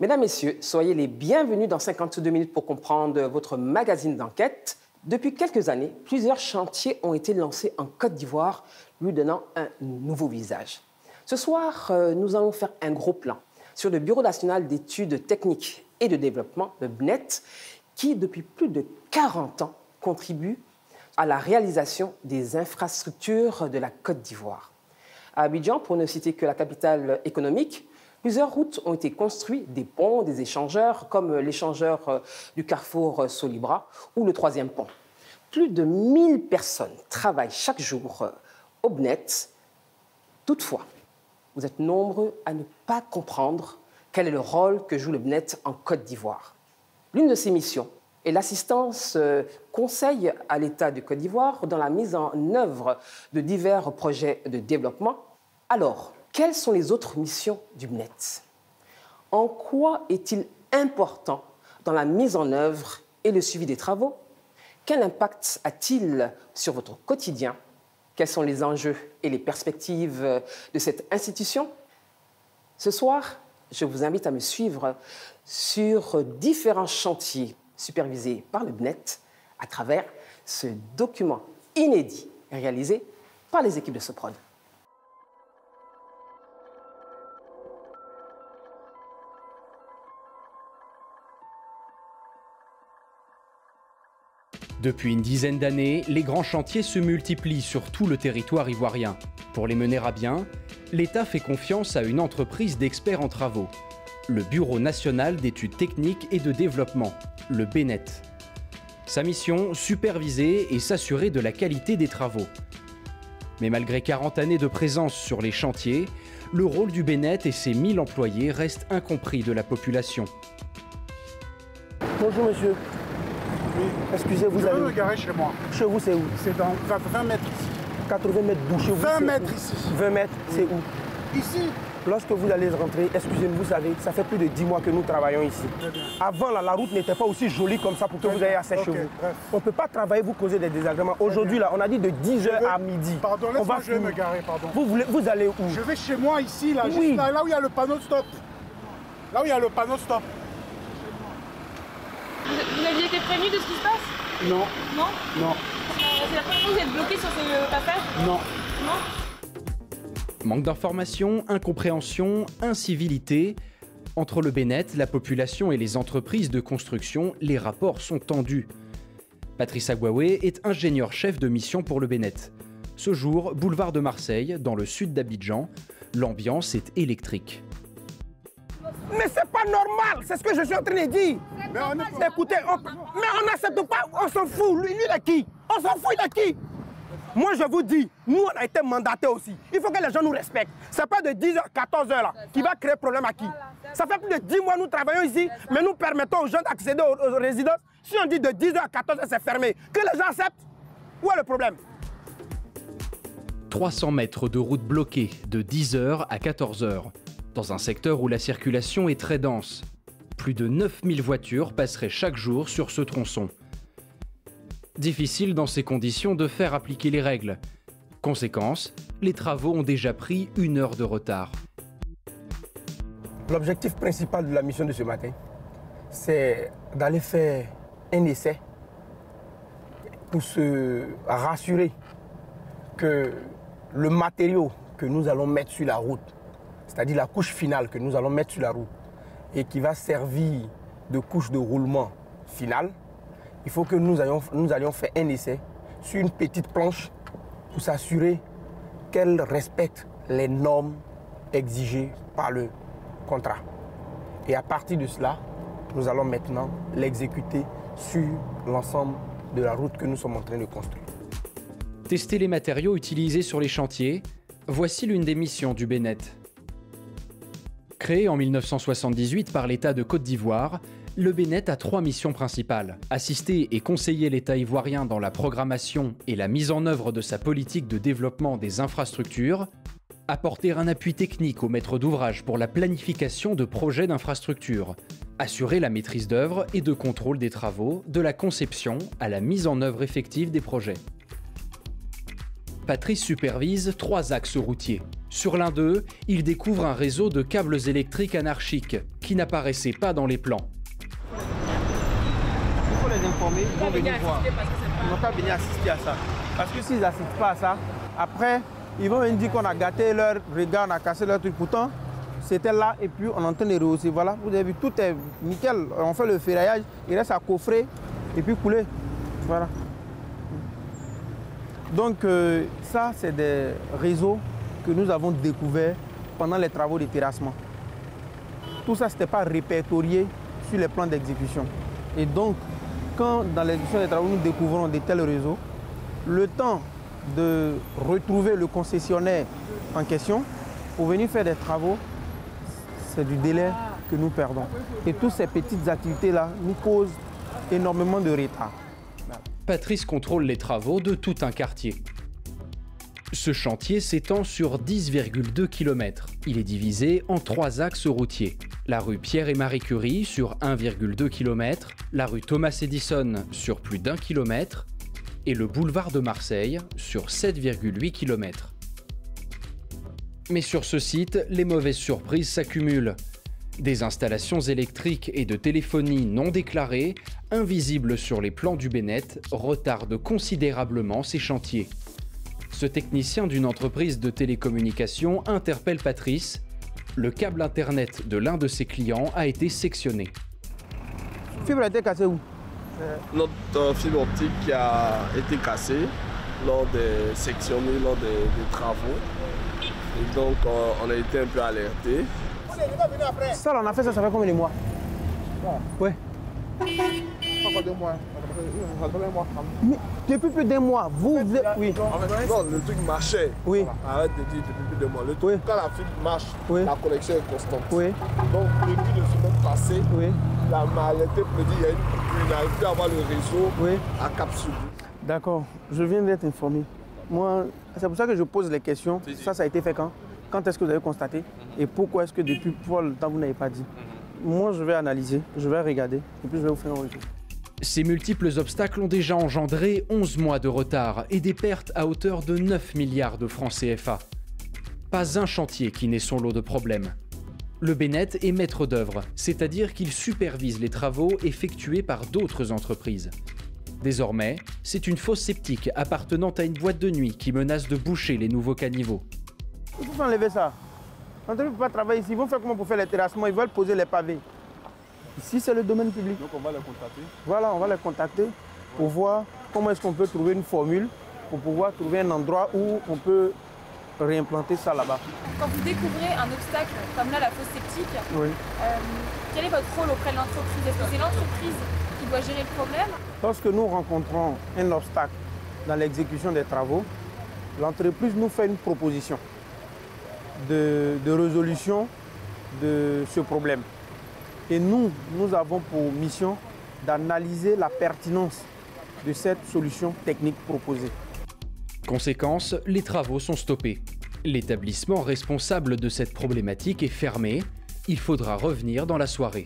Mesdames, Messieurs, soyez les bienvenus dans 52 minutes pour comprendre votre magazine d'enquête. Depuis quelques années, plusieurs chantiers ont été lancés en Côte d'Ivoire, lui donnant un nouveau visage. Ce soir, nous allons faire un gros plan sur le Bureau national d'études techniques et de développement, le BNET, qui, depuis plus de 40 ans, contribue à la réalisation des infrastructures de la Côte d'Ivoire. À Abidjan, pour ne citer que la capitale économique, plusieurs routes ont été construites, des ponts, des échangeurs, comme l'échangeur du carrefour Solibra ou le 3e pont. Plus de 1000 personnes travaillent chaque jour au BNET. Toutefois, vous êtes nombreux à ne pas comprendre quel est le rôle que joue le BNET en Côte d'Ivoire. L'une de ses missions est l'assistance conseil à l'État de Côte d'Ivoire dans la mise en œuvre de divers projets de développement. Alors, quelles sont les autres missions du BNET? En quoi est-il important dans la mise en œuvre et le suivi des travaux? Quel impact a-t-il sur votre quotidien? Quels sont les enjeux et les perspectives de cette institution? Ce soir, je vous invite à me suivre sur différents chantiers supervisés par le BNET à travers ce document inédit réalisé par les équipes de Soprod. Depuis une dizaine d'années, les grands chantiers se multiplient sur tout le territoire ivoirien. Pour les mener à bien, l'État fait confiance à une entreprise d'experts en travaux, le Bureau national d'études techniques et de développement, le BNET. Sa mission, superviser et s'assurer de la qualité des travaux. Mais malgré 40 années de présence sur les chantiers, le rôle du BNET et ses 1000 employés reste incompris de la population. Bonjour monsieur. Oui. Excusez, vous allez me garer chez moi. Chez vous, c'est où? C'est dans 20 mètres ici. 80 mètres d'où? Chez vous, 20 mètres ici. 20 mètres, Oui. c'est où? Ici. Lorsque vous allez rentrer, excusez-moi, vous savez, ça fait plus de 10 mois que nous travaillons ici. Avant, là, la route n'était pas aussi jolie comme ça pour que vous ayez accès chez vous. Bref. On ne peut pas travailler, vous causer des désagréments. Aujourd'hui, là, on a dit de 10h à midi. Pardon, laisse-moi, je vais me garer, pardon. Vous allez où? Je vais chez moi ici, là, Oui. juste là où il y a le panneau stop. Là où il y a le panneau stop. Vous aviez été prévenu de ce qui se passe? Non. Non? Non. C'est la première fois que vous êtes bloqué sur ce passage? Non. Non? Manque d'informations, incompréhension, incivilité. Entre le BNET, la population et les entreprises de construction, les rapports sont tendus. Patrice Agouawé est ingénieur-chef de mission pour le BNET. Ce jour, boulevard de Marseille, dans le sud d'Abidjan, l'ambiance est électrique. Mais c'est pas normal, c'est ce que je suis en train de dire. Écoutez, mais on n'accepte pas, on s'en fout. Lui, il est qui? On s'en fout, il est qui? Moi, je vous dis, nous, on a été mandatés aussi. Il faut que les gens nous respectent. C'est pas de 10h, 14h là, qui va créer problème à qui? Ça fait plus de 10 mois que nous travaillons ici, mais nous permettons aux gens d'accéder aux résidences. Si on dit de 10h à 14h, c'est fermé. Que les gens acceptent? Où est le problème? 300 mètres de route bloquée de 10h à 14h, dans un secteur où la circulation est très dense. Plus de 9000 voitures passeraient chaque jour sur ce tronçon. Difficile dans ces conditions de faire appliquer les règles. Conséquence, les travaux ont déjà pris 1 heure de retard. L'objectif principal de la mission de ce matin, c'est d'aller faire un essai pour se rassurer que le matériau que nous allons mettre sur la route, c'est-à-dire la couche finale que nous allons mettre sur la route et qui va servir de couche de roulement finale, il faut que nous allions faire un essai sur une petite planche pour s'assurer qu'elle respecte les normes exigées par le contrat. Et à partir de cela, nous allons maintenant l'exécuter sur l'ensemble de la route que nous sommes en train de construire. Tester les matériaux utilisés sur les chantiers, voici l'une des missions du BNET. Créé en 1978 par l'État de Côte d'Ivoire, le BNET a 3 missions principales. Assister et conseiller l'État ivoirien dans la programmation et la mise en œuvre de sa politique de développement des infrastructures, apporter un appui technique aux maîtres d'ouvrage pour la planification de projets d'infrastructures, assurer la maîtrise d'œuvre et de contrôle des travaux, de la conception à la mise en œuvre effective des projets. Patrice supervise 3 axes routiers. Sur l'un d'eux, il découvre un réseau de câbles électriques anarchiques qui n'apparaissaient pas dans les plans. Il faut les informer, ils vont venir voir. Ils n'ont pas venir assister à ça. Parce que s'ils n'assistent pas à ça, après, ils vont venir dire qu'on a gâté leur regard, on a cassé leur truc. Pourtant, c'était là et puis on est en train de rehausser. Voilà, vous avez vu, tout est nickel. On fait le ferraillage, il reste à coffrer et puis couler. Voilà. Donc ça, c'est des réseaux que nous avons découverts pendant les travaux de terrassement. Tout ça, ce n'était pas répertorié sur les plans d'exécution. Et donc, quand dans l'exécution des travaux, nous découvrons de tels réseaux, le temps de retrouver le concessionnaire en question pour venir faire des travaux, c'est du délai que nous perdons. Et toutes ces petites activités-là nous causent énormément de retard. Patrice contrôle les travaux de tout un quartier. Ce chantier s'étend sur 10,2 km. Il est divisé en 3 axes routiers. La rue Pierre et Marie Curie sur 1,2 km, la rue Thomas Edison sur plus d'1 km et le boulevard de Marseille sur 7,8 km. Mais sur ce site, les mauvaises surprises s'accumulent. Des installations électriques et de téléphonie non déclarées, invisibles sur les plans du Bennett, retardent considérablement ces chantiers. Ce technicien d'une entreprise de télécommunications interpelle Patrice. Le câble internet de l'un de ses clients a été sectionné. La fibre a été cassée où? Notre fibre optique a été cassée lors des sectionnés, lors des travaux. Et donc on a été un peu alertés. Ça, on a fait ça, ça fait combien de mois? Ouais. Encore 2 mois. Mais depuis plus d'1 mois, vous êtes... Oui. Non, le truc marchait. Oui. Arrête de dire depuis plus de mois. Le truc, Oui. quand la fibre marche, Oui. la connexion est constante. Oui. Donc depuis le semaine passé, Oui. la maladie me dit qu'il y a une coupure, il n'arrive plus à avoir le réseau Oui. à Cap Sud. D'accord, je viens d'être informé. Moi, c'est pour ça que je pose les questions. Ça a été fait quand? Quand est-ce que vous avez constaté? Et pourquoi est-ce que depuis le temps vous n'avez pas dit? Moi, je vais analyser, je vais regarder et puis je vais vous faire un retour. Ces multiples obstacles ont déjà engendré 11 mois de retard et des pertes à hauteur de 9 milliards de francs CFA. Pas un chantier qui n'ait son lot de problèmes. Le Bennett est maître d'œuvre, c'est-à-dire qu'il supervise les travaux effectués par d'autres entreprises. Désormais, c'est une fosse septique appartenant à une boîte de nuit qui menace de boucher les nouveaux caniveaux. Il faut enlever ça. L'entreprise ne peut pas travailler ici. Ils vont faire comment pour faire les terrassements? Ils veulent poser les pavés. Ici, c'est le domaine public. Donc on va les contacter. Voilà, on va les contacter pour voir comment est-ce qu'on peut trouver une formule pour pouvoir trouver un endroit où on peut réimplanter ça là-bas. Quand vous découvrez un obstacle comme là, la fosse septique, Oui. quel est votre rôle auprès de l'entreprise? Est-ce que c'est l'entreprise qui doit gérer le problème? Lorsque nous rencontrons un obstacle dans l'exécution des travaux, l'entreprise nous fait une proposition de résolution de ce problème. Et nous avons pour mission d'analyser la pertinence de cette solution technique proposée. Conséquence, les travaux sont stoppés. L'établissement responsable de cette problématique est fermé. Il faudra revenir dans la soirée.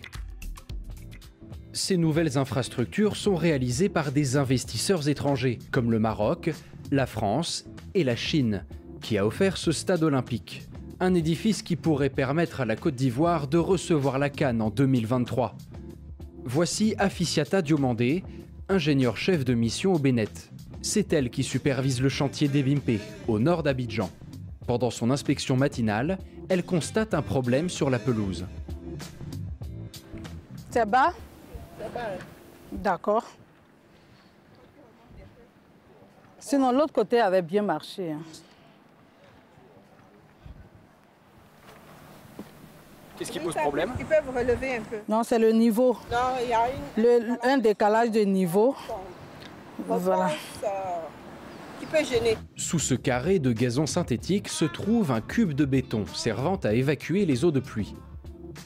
Ces nouvelles infrastructures sont réalisées par des investisseurs étrangers, comme le Maroc, la France et la Chine, qui a offert ce stade olympique. Un édifice qui pourrait permettre à la Côte d'Ivoire de recevoir la CAN en 2023. Voici Afficiata Diomandé, ingénieure-chef de mission au Bennett. C'est elle qui supervise le chantier d'Ebimpe, au nord d'Abidjan. Pendant son inspection matinale, elle constate un problème sur la pelouse. C'est bas? D'accord. Sinon, l'autre côté avait bien marché. Hein. Qu'est-ce qui pose problème? Ils peuvent relever un peu. Non, c'est le niveau. Non, il y a Un décalage de niveau. Voilà. Qui peut gêner. Sous ce carré de gazon synthétique se trouve un cube de béton servant à évacuer les eaux de pluie.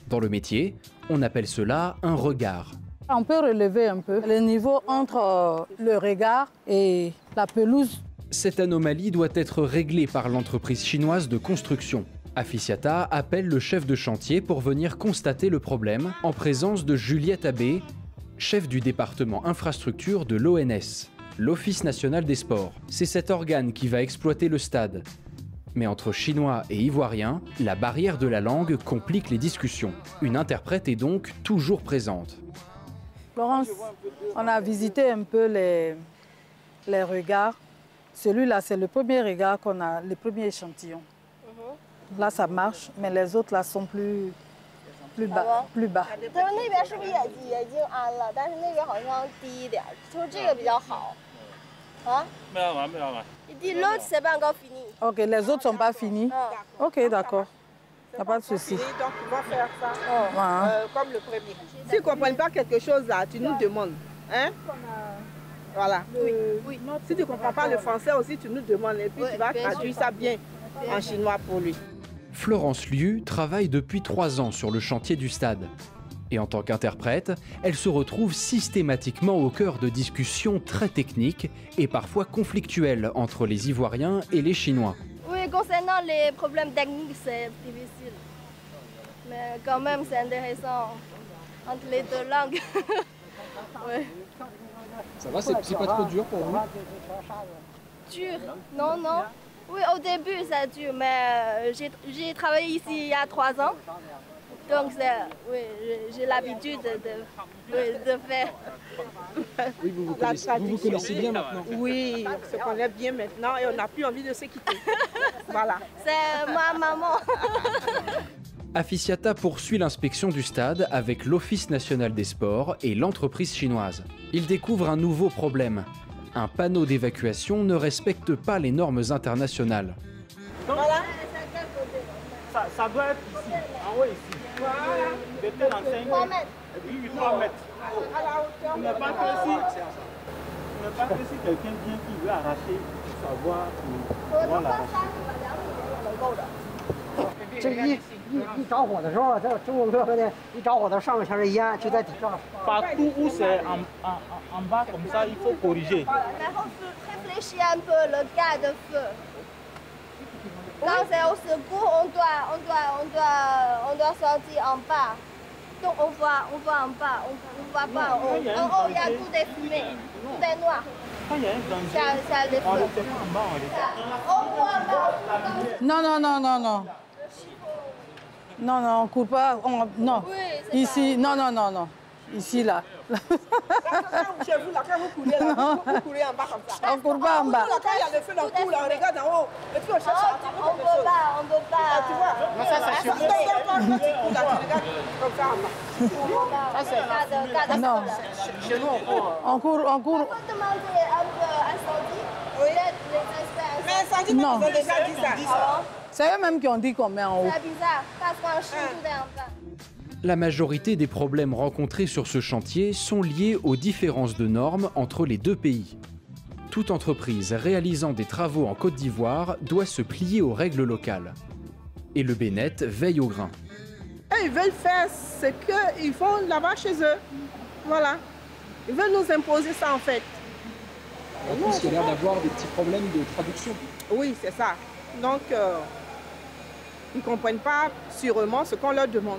Dans le métier, on appelle cela un regard. On peut relever un peu le niveau entre le regard et la pelouse. Cette anomalie doit être réglée par l'entreprise chinoise de construction. Afficiata appelle le chef de chantier pour venir constater le problème en présence de Juliette Abbé, chef du département infrastructure de l'ONS, l'Office national des sports. C'est cet organe qui va exploiter le stade. Mais entre Chinois et Ivoiriens, la barrière de la langue complique les discussions. Une interprète est donc toujours présente. Florence, on a visité un peu les regards. Celui-là, c'est le premier regard qu'on a, le premier échantillon. Là, ça marche, mais les autres là sont plus bas. Plus bas. Il dit l'autre, c'est pas encore fini. Ok, les autres sont pas finis. Ok, d'accord. Il n'y a pas de souci. Donc, ils vont faire ça comme le premier. Si tu ne comprends pas quelque chose là, tu nous demandes. Hein? Voilà. Oui. Si tu ne comprends pas le français aussi, tu nous demandes. Et puis tu vas traduire ça bien en chinois pour lui. Florence Liu travaille depuis 3 ans sur le chantier du stade. Et en tant qu'interprète, elle se retrouve systématiquement au cœur de discussions très techniques et parfois conflictuelles entre les Ivoiriens et les Chinois. Oui, concernant les problèmes techniques, c'est difficile. Mais quand même, c'est intéressant entre les deux langues. Ouais. Ça va, c'est pas trop dur pour vous? Dur? Non, non. Oui, au début, c'est dur, mais j'ai travaillé ici il y a 3 ans. Donc, oui, j'ai l'habitude de faire. Oui, vous vous connaissez bien maintenant? Oui, on se connaît bien maintenant et on n'a plus envie de se quitter. Voilà. C'est ma maman. Afficiata poursuit l'inspection du stade avec l'Office national des sports et l'entreprise chinoise. Il découvre un nouveau problème. Un panneau d'évacuation ne respecte pas les normes internationales. Voilà. Ça doit être ici, en haut ici. Voilà. De tel enseigne. 3 mètres. Oui, 3 mètres. À la hauteur. Ce n'est pas que si quelqu'un vient qui veut arracher, pour savoir pour voir l'arracher. 这一着火的时候，这中国哥的一着火的上面全是烟，就在底上。Partout où c'est en bas comme ça, il faut corriger. Mais réfléchis un peu le cas de feu. Quand c'est au secours, on doit sortir en bas. Donc on voit en bas, on voit pas en haut. En haut, il y a tout des fumées, tout est noir. Quand il y a un danger, Ça le on le fait. fait en bas, on le fait. On voit en bas. Non, non, non, non, non. Non, non, on ne court pas. Non. Oui, c'est ici, non, non, non, non. Ici, là. Chez vous, là, quand vous courez, là, vous courez en bas comme ça. On ne court pas en bas. Là, quand il y a le feu, là, on court, là, on regarde en haut. Et puis on cherche à attirer On quelque chose. on peut pas. Tu vois? Ça, c'est chez vous. Quand tu cours, là, tu regardes comme ça en bas. Cas de Non. Chez nous, On court. On peut demander un peu incendie. Oui. Peut-être les experts. Mais incendie, ils Non. ont déjà dit ça. C'est eux-mêmes qui ont dit qu'on met en haut. C'est bizarre, parce qu'en Chine, tout est en bas. La majorité des problèmes rencontrés sur ce chantier sont liés aux différences de normes entre les deux pays. Toute entreprise réalisant des travaux en Côte d'Ivoire doit se plier aux règles locales. Et le Bénet veille au grain. Et ils veulent faire ce qu'ils font là-bas chez eux. Voilà. Ils veulent nous imposer ça en fait. En plus, il y a l'air d'avoir des petits problèmes de traduction. Oui, c'est ça. Donc, ils ne comprennent pas sûrement ce qu'on leur demande.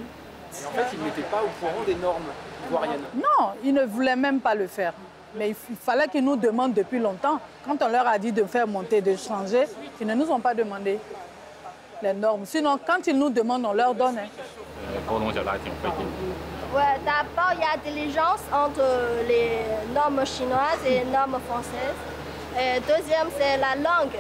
Et en fait, ils n'étaient pas au courant des normes ivoiriennes. Non, ils ne voulaient même pas le faire. Mais il fallait qu'ils nous demandent depuis longtemps. Quand on leur a dit de faire monter, de changer, ils ne nous ont pas demandé les normes. Sinon, quand ils nous demandent, on leur donne. Ouais, d'abord, il y a diligence entre les normes chinoises et les normes françaises. Et deuxième, c'est la langue.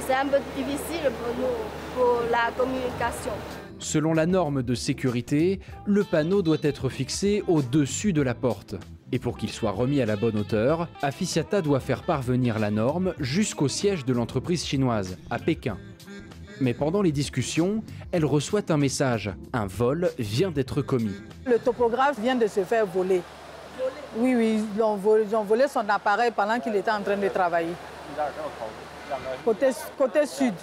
C'est un peu difficile pour nous, pour la communication. Selon la norme de sécurité, le panneau doit être fixé au-dessus de la porte. Et pour qu'il soit remis à la bonne hauteur, Afficiata doit faire parvenir la norme jusqu'au siège de l'entreprise chinoise, à Pékin. Mais pendant les discussions, elle reçoit un message. Un vol vient d'être commis. Le topographe vient de se faire voler. Oui, oui, ils ont volé son appareil pendant qu'il était en train de travailler. Côté sud.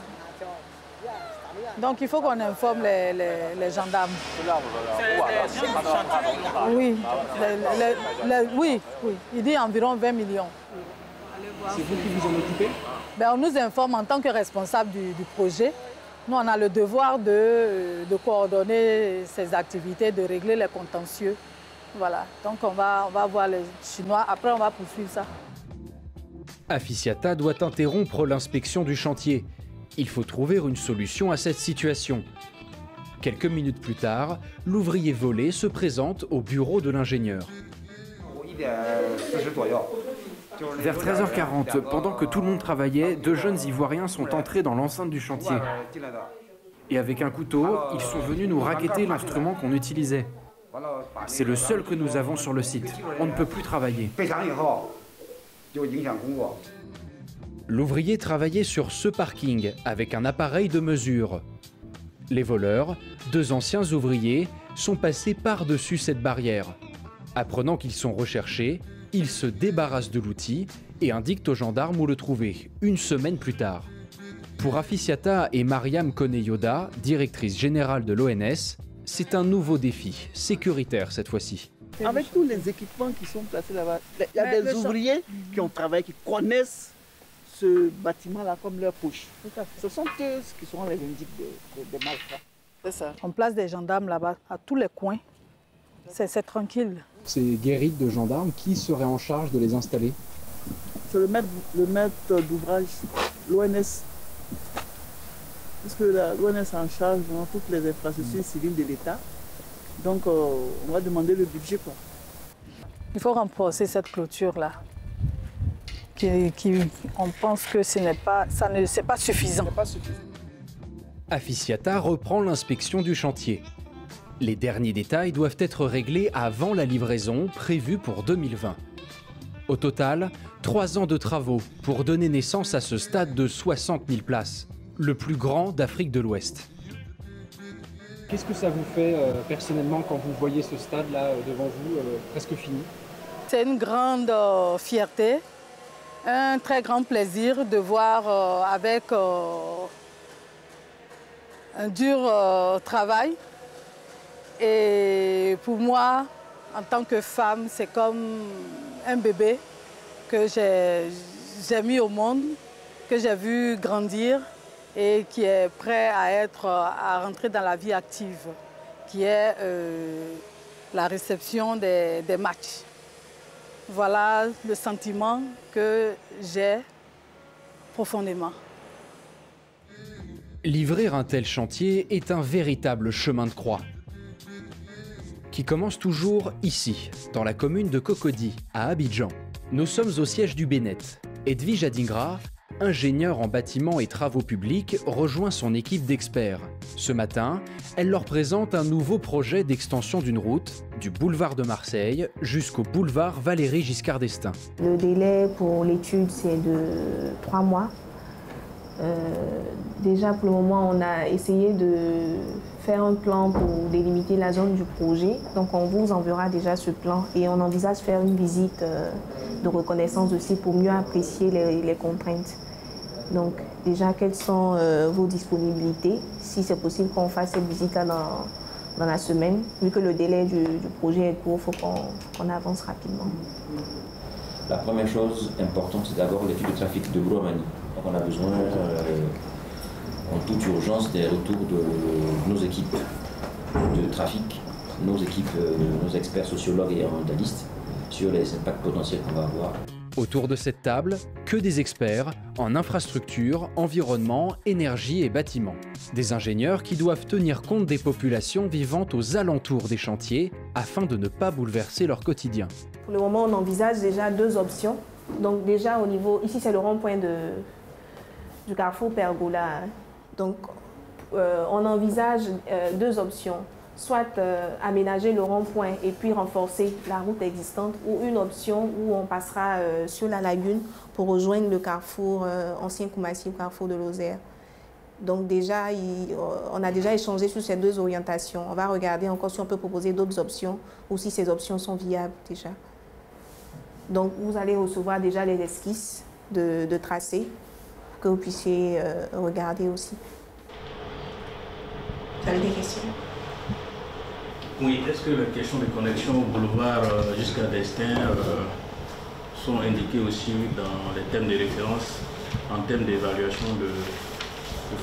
Donc il faut qu'on informe les gendarmes. Oui, oui, il dit environ 20 millions. C'est vous qui vous en occupez? Ben, on nous informe en tant que responsable du projet. Nous, on a le devoir de coordonner ces activités, de régler les contentieux. Voilà, donc on va voir les Chinois, après on va poursuivre ça. Afficiata doit interrompre l'inspection du chantier. Il faut trouver une solution à cette situation. Quelques minutes plus tard, l'ouvrier volé se présente au bureau de l'ingénieur. Vers 13h40, pendant que tout le monde travaillait, 2 jeunes Ivoiriens sont entrés dans l'enceinte du chantier. Et avec un couteau, ils sont venus nous racketter l'instrument qu'on utilisait. C'est le seul que nous avons sur le site. On ne peut plus travailler. L'ouvrier travaillait sur ce parking avec un appareil de mesure. Les voleurs, 2 anciens ouvriers, sont passés par-dessus cette barrière. Apprenant qu'ils sont recherchés, ils se débarrassent de l'outil et indiquent aux gendarmes où le trouver, une semaine plus tard. Pour Afisiata et Mariam Kone-Yoda, directrice générale de l'ONS, c'est un nouveau défi, sécuritaire cette fois-ci. Avec tous les équipements qui sont placés là-bas, il y a des ouvriers qui ont travaillé, qui connaissent ce bâtiment-là comme leur poche. Ce sont eux qui sont les indices des malfrats. C'est ça. On place des gendarmes là-bas, à tous les coins. C'est tranquille. Ces guérites de gendarmes, qui serait en charge de les installer? C'est le maître d'ouvrage, l'ONS. Parce que l'ONS est en charge de toutes les infrastructures civiles de l'État. Donc on va demander le budget, quoi. Il faut renforcer cette clôture-là. On pense que c'est pas suffisant. Afisiata reprend l'inspection du chantier. Les derniers détails doivent être réglés avant la livraison prévue pour 2020. Au total, 3 ans de travaux pour donner naissance à ce stade de 60 000 places, le plus grand d'Afrique de l'Ouest. Qu'est-ce que ça vous fait personnellement quand vous voyez ce stade-là devant vous, presque fini? C'est une grande fierté, un très grand plaisir de voir avec un dur travail. Et pour moi, en tant que femme, c'est comme un bébé que j'ai mis au monde, que j'ai vu grandir et qui est prêt à rentrer dans la vie active, qui est la réception des matchs. Voilà le sentiment que j'ai profondément. Livrer un tel chantier est un véritable chemin de croix, qui commence toujours ici, dans la commune de Cocody, à Abidjan. Nous sommes au siège du Bénet. Edwige Adingra, ingénieure en bâtiments et travaux publics, rejoint son équipe d'experts. Ce matin, elle leur présente un nouveau projet d'extension d'une route, du boulevard de Marseille jusqu'au boulevard Valéry Giscard d'Estaing. Le délai pour l'étude, c'est de 3 mois. Déjà, pour le moment, on a essayé de faire un plan pour délimiter la zone du projet. Donc, on vous enverra déjà ce plan et on envisage faire une visite de reconnaissance aussi pour mieux apprécier les contraintes. Donc, déjà, quelles sont vos disponibilités? Si c'est possible qu'on fasse cette visite-là dans la semaine, vu que le délai du projet est court, il faut qu'on avance rapidement. La première chose importante, c'est d'abord l'étude de trafic de Bouromanie. Donc on a besoin en toute urgence des retours de nos équipes de trafic, nos experts sociologues et environnementalistes sur les impacts potentiels qu'on va avoir. Autour de cette table, que des experts en infrastructure, environnement, énergie et bâtiments. Des ingénieurs qui doivent tenir compte des populations vivant aux alentours des chantiers afin de ne pas bouleverser leur quotidien. Pour le moment, on envisage déjà 2 options. Donc déjà au niveau, ici c'est le rond-point du carrefour Pergola. Donc on envisage 2 options. Soit aménager le rond-point et puis renforcer la route existante, ou une option où on passera sur la lagune pour rejoindre le carrefour ancien Koumassi, le carrefour de Lozère. Donc déjà, on a déjà échangé sur ces 2 orientations. On va regarder encore si on peut proposer d'autres options ou si ces options sont viables déjà. Donc vous allez recevoir déjà les esquisses de tracé pour que vous puissiez regarder aussi. Vous avez des questions? Oui, est-ce que les questions de connexion au boulevard jusqu'à Destin sont indiquées aussi dans les thèmes de référence en termes d'évaluation du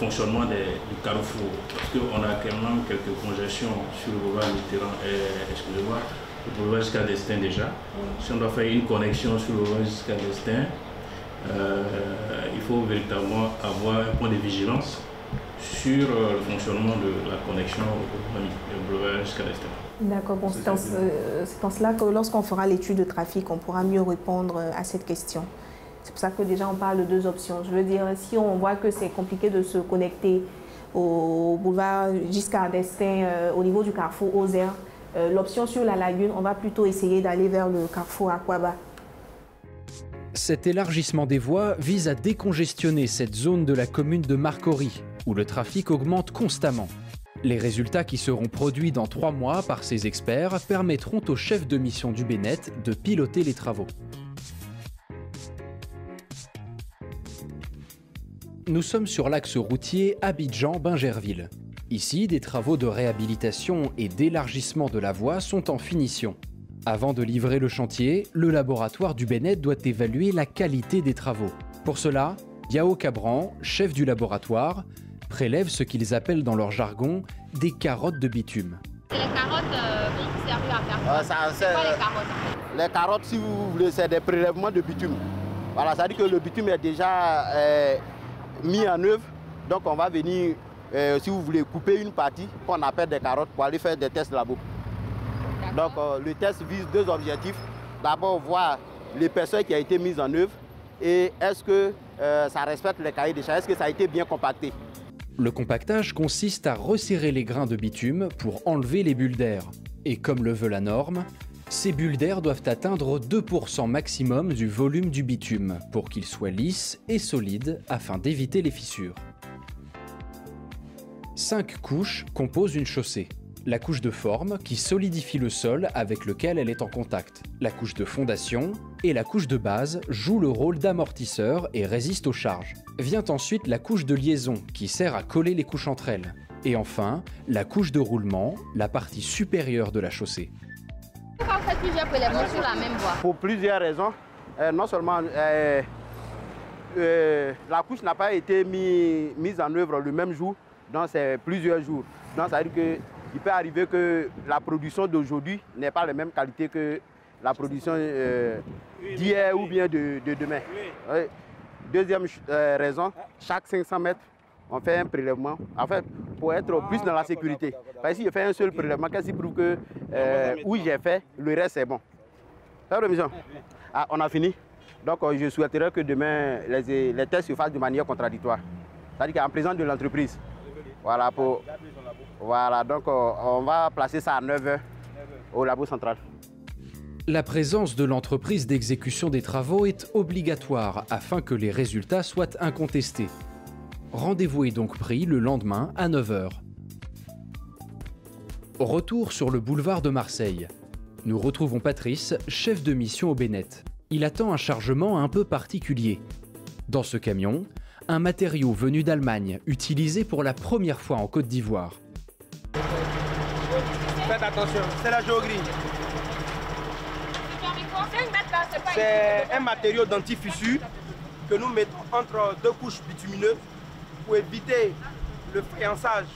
fonctionnement du carrefour? Parce qu'on a quand même quelques congestions sur le boulevard Mitterrand et, excusez-moi, le boulevard jusqu'à Destin déjà. Si on doit faire une connexion sur le boulevard jusqu'à Destin, il faut véritablement avoir un point de vigilance sur le fonctionnement de la connexion au boulevard jusqu'à l'Esther. D'accord, bon, c'est en cela que lorsqu'on fera l'étude de trafic, on pourra mieux répondre à cette question. C'est pour ça que déjà on parle de deux options. Je veux dire, si on voit que c'est compliqué de se connecter au boulevard jusqu'à Destin, au niveau du carrefour Ozer, l'option sur la lagune, on va plutôt essayer d'aller vers le carrefour Aquaba. Cet élargissement des voies vise à décongestionner cette zone de la commune de Marcory, où le trafic augmente constamment. Les résultats qui seront produits dans 3 mois par ces experts permettront au chef de mission du Bénet de piloter les travaux. Nous sommes sur l'axe routier Abidjan-Bingerville. Ici, des travaux de réhabilitation et d'élargissement de la voie sont en finition. Avant de livrer le chantier, le laboratoire du Bénet doit évaluer la qualité des travaux. Pour cela, Yao Cabran, chef du laboratoire, prélève ce qu'ils appellent dans leur jargon des carottes de bitume. Les carottes vont servir à faire quoi? C'est quoi les carottes? Les carottes, si vous voulez, c'est des prélèvements de bitume. Voilà, ça veut dire que le bitume est déjà mis en œuvre. Donc on va venir, si vous voulez, couper une partie qu'on appelle des carottes pour aller faire des tests labo. Donc le test vise 2 objectifs. D'abord, voir l'épaisseur qui a été mise en œuvre et est-ce que ça respecte les cahiers des charges, est-ce que ça a été bien compacté. Le compactage consiste à resserrer les grains de bitume pour enlever les bulles d'air. Et comme le veut la norme, ces bulles d'air doivent atteindre 2% maximum du volume du bitume pour qu'il soit lisse et solide afin d'éviter les fissures. 5 couches composent une chaussée. La couche de forme qui solidifie le sol avec lequel elle est en contact. La couche de fondation et la couche de base jouent le rôle d'amortisseur et résistent aux charges. Vient ensuite la couche de liaison qui sert à coller les couches entre elles. Et enfin, la couche de roulement, la partie supérieure de la chaussée. Pourquoi vous faites plusieurs prélèvements sur la même voie? Pour plusieurs raisons. Non seulement la couche n'a pas été mise en œuvre le même jour, donc c'est plusieurs jours. Donc ça veut dire qu'il peut arriver que la production d'aujourd'hui n'est pas la même qualité que la production d'hier ou bien de demain. Oui. Deuxième raison, chaque 500 mètres, on fait un prélèvement, en fait, pour être plus dans la sécurité. Parce que si je fais un seul prélèvement, qu'est-ce qui prouve que où j'ai fait, le reste c'est bon. Ah, on a fini. Donc je souhaiterais que demain, les tests se fassent de manière contradictoire. C'est-à-dire qu'en présence de l'entreprise. Voilà, donc on va placer ça à 9h au labo central. La présence de l'entreprise d'exécution des travaux est obligatoire afin que les résultats soient incontestés. Rendez-vous est donc pris le lendemain à 9h. Retour sur le boulevard de Marseille. Nous retrouvons Patrice, chef de mission au Bénet. Il attend un chargement un peu particulier. Dans ce camion, un matériau venu d'Allemagne, utilisé pour la première fois en Côte d'Ivoire. Faites attention, c'est la géogrille. C'est un matériau d'anti-fissure que nous mettons entre 2 couches bitumineuses pour éviter le faïençage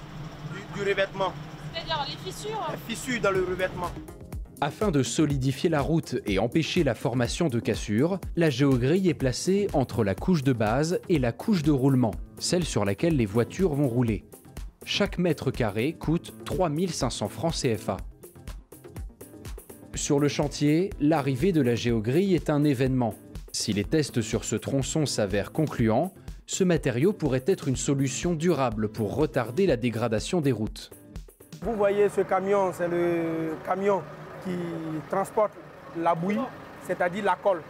du revêtement. C'est-à-dire les fissures? Les fissures dans le revêtement. Afin de solidifier la route et empêcher la formation de cassures, la géogrille est placée entre la couche de base et la couche de roulement, celle sur laquelle les voitures vont rouler. Chaque mètre carré coûte 3 500 francs CFA. Sur le chantier, l'arrivée de la géogrille est un événement. Si les tests sur ce tronçon s'avèrent concluants, ce matériau pourrait être une solution durable pour retarder la dégradation des routes. Vous voyez ce camion, c'est le camion qui transporte la bouillie, c'est-à-dire la colle.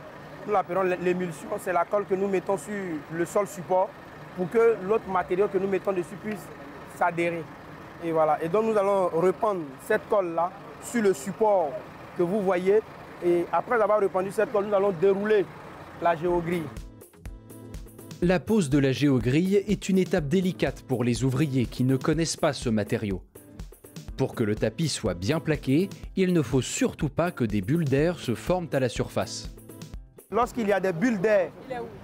Nous l'appelons l'émulsion, c'est la colle que nous mettons sur le sol support pour que l'autre matériau que nous mettons dessus puisse s'adhérer. Et voilà. Et donc nous allons répandre cette colle-là sur le support que vous voyez. Et après avoir répandu cette colle, nous allons dérouler la géogrille. La pose de la géogrille est une étape délicate pour les ouvriers qui ne connaissent pas ce matériau. Pour que le tapis soit bien plaqué, il ne faut surtout pas que des bulles d'air se forment à la surface. Lorsqu'il y a des bulles d'air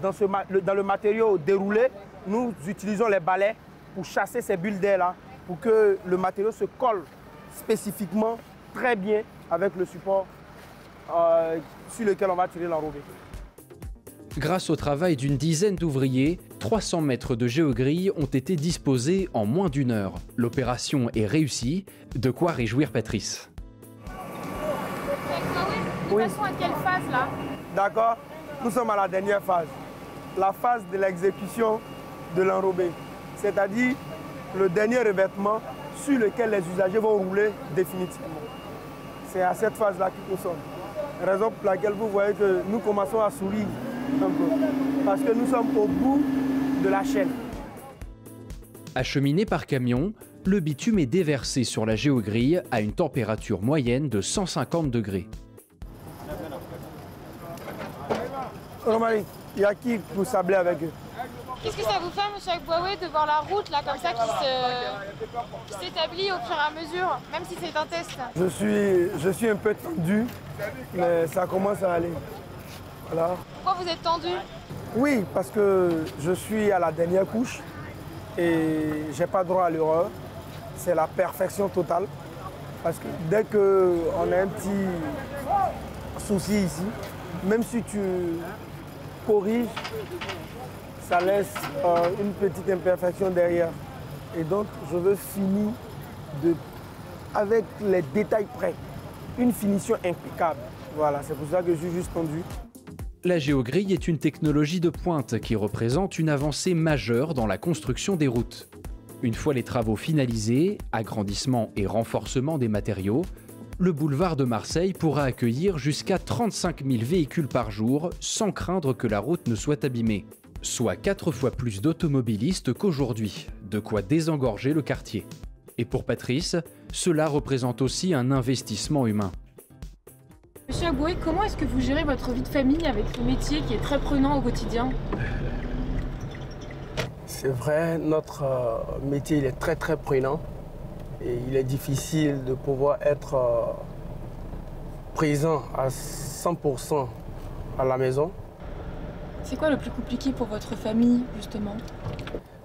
dans le matériau déroulé, nous utilisons les balais pour chasser ces bulles d'air-là, pour que le matériau se colle spécifiquement très bien avec le support sur lequel on va tirer l'enrobé. Grâce au travail d'une dizaine d'ouvriers, 300 mètres de géogrille ont été disposés en moins d'1 heure. L'opération est réussie, de quoi réjouir Patrice. Nous passons à quelle phase là? D'accord, nous sommes à la dernière phase. La phase de l'exécution de l'enrobé, c'est-à-dire le dernier revêtement sur lequel les usagers vont rouler définitivement. C'est à cette phase-là que nous sommes. Raison pour laquelle vous voyez que nous commençons à sourire un peu, parce que nous sommes au bout de la chaîne. Acheminé par camion, le bitume est déversé sur la géogrille à une température moyenne de 150 degrés. Romari, il y a qui pour sabler avec eux? Qu'est-ce que ça vous fait, monsieur Agbouaoué, de voir la route là comme ça qui s'établit au fur et à mesure, même si c'est un test? Je suis un peu tendu, mais ça commence à aller. Voilà. Pourquoi vous êtes tendu? Oui, parce que je suis à la dernière couche et j'ai pas droit à l'erreur. C'est la perfection totale. Parce que dès qu'on a un petit souci ici, même si tu corriges, ça laisse une petite imperfection derrière. Et donc, je veux finir avec les détails près. Une finition impeccable. Voilà, c'est pour ça que je suis juste tendu. La géogrille est une technologie de pointe qui représente une avancée majeure dans la construction des routes. Une fois les travaux finalisés, agrandissement et renforcement des matériaux, le boulevard de Marseille pourra accueillir jusqu'à 35 000 véhicules par jour sans craindre que la route ne soit abîmée. Soit 4 fois plus d'automobilistes qu'aujourd'hui, de quoi désengorger le quartier. Et pour Patrice, cela représente aussi un investissement humain. Monsieur Agbouaoué, comment est-ce que vous gérez votre vie de famille avec ce métier qui est très prenant au quotidien? C'est vrai, notre métier il est très prenant et il est difficile de pouvoir être présent à 100% à la maison. C'est quoi le plus compliqué pour votre famille, justement?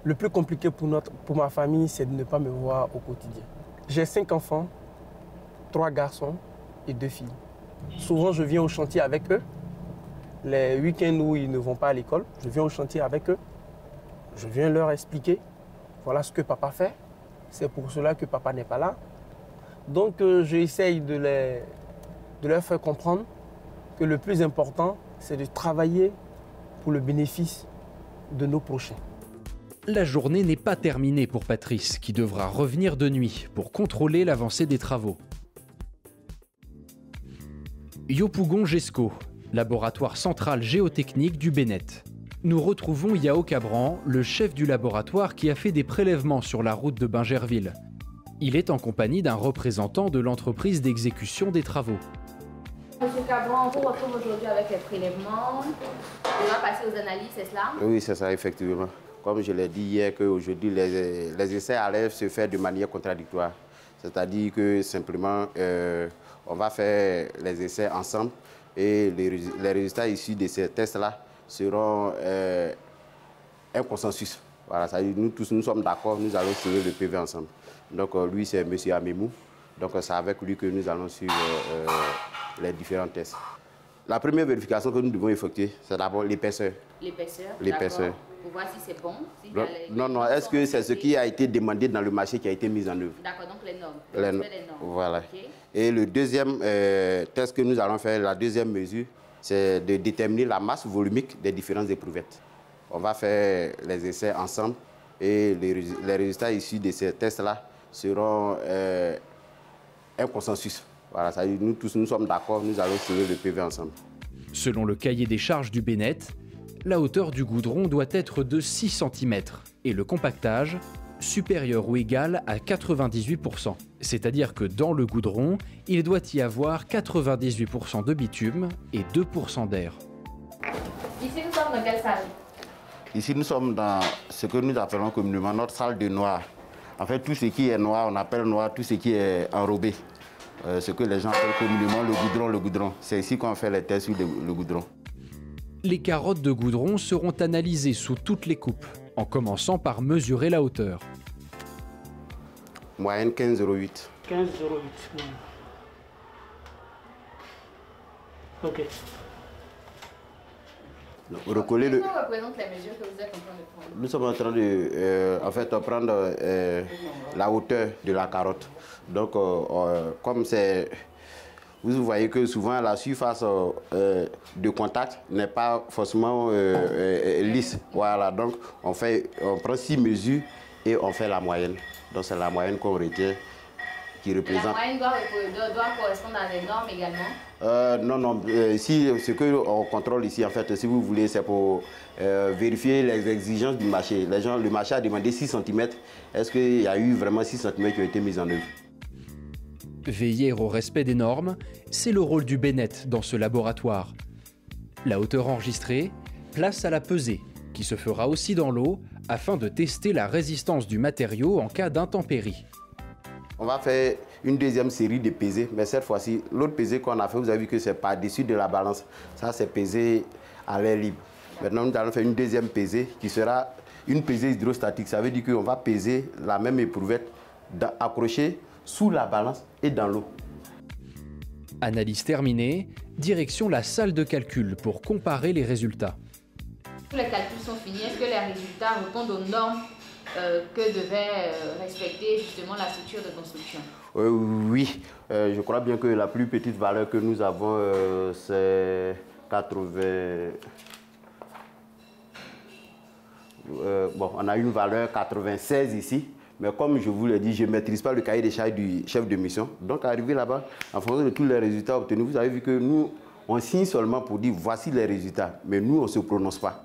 Le plus compliqué pour ma famille, c'est de ne pas me voir au quotidien. J'ai 5 enfants, 3 garçons et 2 filles. Souvent, je viens au chantier avec eux. Les week-ends où ils ne vont pas à l'école, je viens au chantier avec eux. Je viens leur expliquer, voilà ce que papa fait. C'est pour cela que papa n'est pas là. Donc, j'essaye de leur faire comprendre que le plus important, c'est de travailler pour le bénéfice de nos prochains. La journée n'est pas terminée pour Patrice, qui devra revenir de nuit pour contrôler l'avancée des travaux. Yopougon GESCO, laboratoire central géotechnique du Bénet. Nous retrouvons Yao Cabran, le chef du laboratoire qui a fait des prélèvements sur la route de Bingerville. Il est en compagnie d'un représentant de l'entreprise d'exécution des travaux. Monsieur Cabran, on vous retrouve aujourd'hui avec les prélèvements. On va passer aux analyses, c'est cela? Oui, c'est ça, effectivement. Comme je l'ai dit hier, qu'aujourd'hui, les essais allaient se faire de manière contradictoire. C'est-à-dire que simplement, on va faire les essais ensemble et les résultats issus de ces tests-là seront un consensus. Voilà, c'est-à-dire nous tous, nous sommes d'accord, nous allons signer le PV ensemble. Donc lui, c'est M. Amemou. Donc c'est avec lui que nous allons suivre les différents tests. La première vérification que nous devons effectuer, c'est d'abord l'épaisseur. L'épaisseur. Pour voir si c'est bon. Si non, est-ce que c'est ce qui a été demandé dans le marché qui a été mis en œuvre? D'accord, donc les normes. Les normes. Voilà. Okay. Et le deuxième test que nous allons faire, la deuxième mesure, c'est de déterminer la masse volumique des différentes éprouvettes. On va faire les essais ensemble et les résultats issus de ces tests-là seront un consensus. Voilà, ça veut dire nous tous, nous sommes d'accord, nous allons signer le PV ensemble. Selon le cahier des charges du Bénet, la hauteur du goudron doit être de 6 cm et le compactage supérieur ou égal à 98%. C'est-à-dire que dans le goudron, il doit y avoir 98% de bitume et 2% d'air. Ici, nous sommes dans quelle salle? Ici, nous sommes dans ce que nous appelons communément notre salle de noir. En fait, tout ce qui est noir, on appelle noir tout ce qui est enrobé. Ce que les gens appellent communément le goudron. C'est ici qu'on fait les tests sur le goudron. Les carottes de goudron seront analysées sous toutes les coupes, en commençant par mesurer la hauteur. Moyenne 15,08. 15,08. Ok. recoller Qu'est-ce que représentent les mesures que vous êtes en train de prendre? Nous sommes en train de prendre la hauteur de la carotte. Donc, comme c'est... Vous voyez que souvent la surface de contact n'est pas forcément lisse. Voilà, donc on prend 6 mesures et on fait la moyenne. Donc c'est la moyenne qu'on retient qui représente... La moyenne doit correspondre à des normes également? Non. Ici, ce qu'on contrôle ici, en fait, si vous voulez, c'est pour vérifier les exigences du marché. Le marché a demandé 6 cm. Est-ce qu'il y a eu vraiment 6 cm qui ont été mis en œuvre? Veiller au respect des normes, c'est le rôle du Bennett dans ce laboratoire. La hauteur enregistrée, place à la pesée, qui se fera aussi dans l'eau afin de tester la résistance du matériau en cas d'intempérie. On va faire une deuxième série de pesées, mais cette fois-ci, l'autre pesée qu'on a fait, vous avez vu que c'est par-dessus de la balance. Ça, c'est pesé à l'air libre. Maintenant, nous allons faire une deuxième pesée qui sera une pesée hydrostatique. Ça veut dire qu'on va peser la même éprouvette accrochée sous la balance et dans l'eau. Analyse terminée, direction la salle de calcul pour comparer les résultats. Tous les calculs sont finis. Est-ce que les résultats répondent aux normes que devait respecter justement la structure de construction? Oui, je crois bien que la plus petite valeur que nous avons, c'est 80... on a une valeur 96 ici. Mais comme je vous l'ai dit, je ne maîtrise pas le cahier des charges du chef de mission. Donc, arrivé là-bas, en fonction de tous les résultats obtenus, vous avez vu que nous, on signe seulement pour dire voici les résultats. Mais nous, on ne se prononce pas.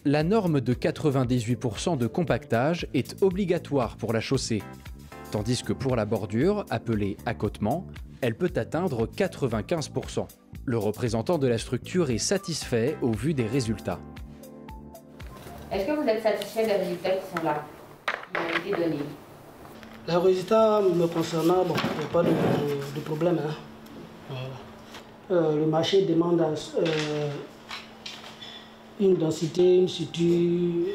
La norme de 98% de compactage est obligatoire pour la chaussée, tandis que pour la bordure, appelée accotement, elle peut atteindre 95%. Le représentant de la structure est satisfait au vu des résultats. Est-ce que vous êtes satisfait des résultats qui sont là? Les résultats me concernant, bon, il n'y a pas de problème. Hein. Voilà. Le marché demande une densité, une suture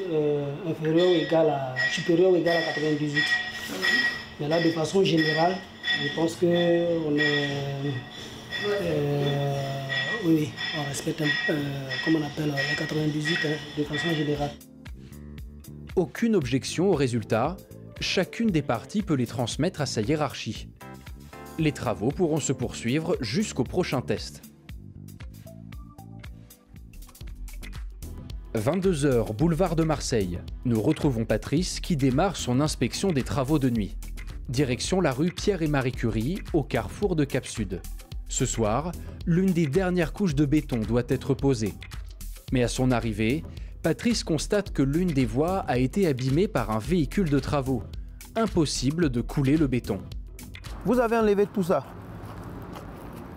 supérieure ou égale à 98. Mais là, de façon générale, je pense qu'on oui, on respecte, comme on appelle, les 98 hein, de façon générale. Aucune objection aux résultats, chacune des parties peut les transmettre à sa hiérarchie. Les travaux pourront se poursuivre jusqu'au prochain test. 22h, boulevard de Marseille. Nous retrouvons Patrice qui démarre son inspection des travaux de nuit. Direction la rue Pierre et Marie Curie, au carrefour de Cap-Sud. Ce soir, l'une des dernières couches de béton doit être posée. Mais à son arrivée, Patrice constate que l'une des voies a été abîmée par un véhicule de travaux. Impossible de couler le béton. Vous avez enlevé tout ça.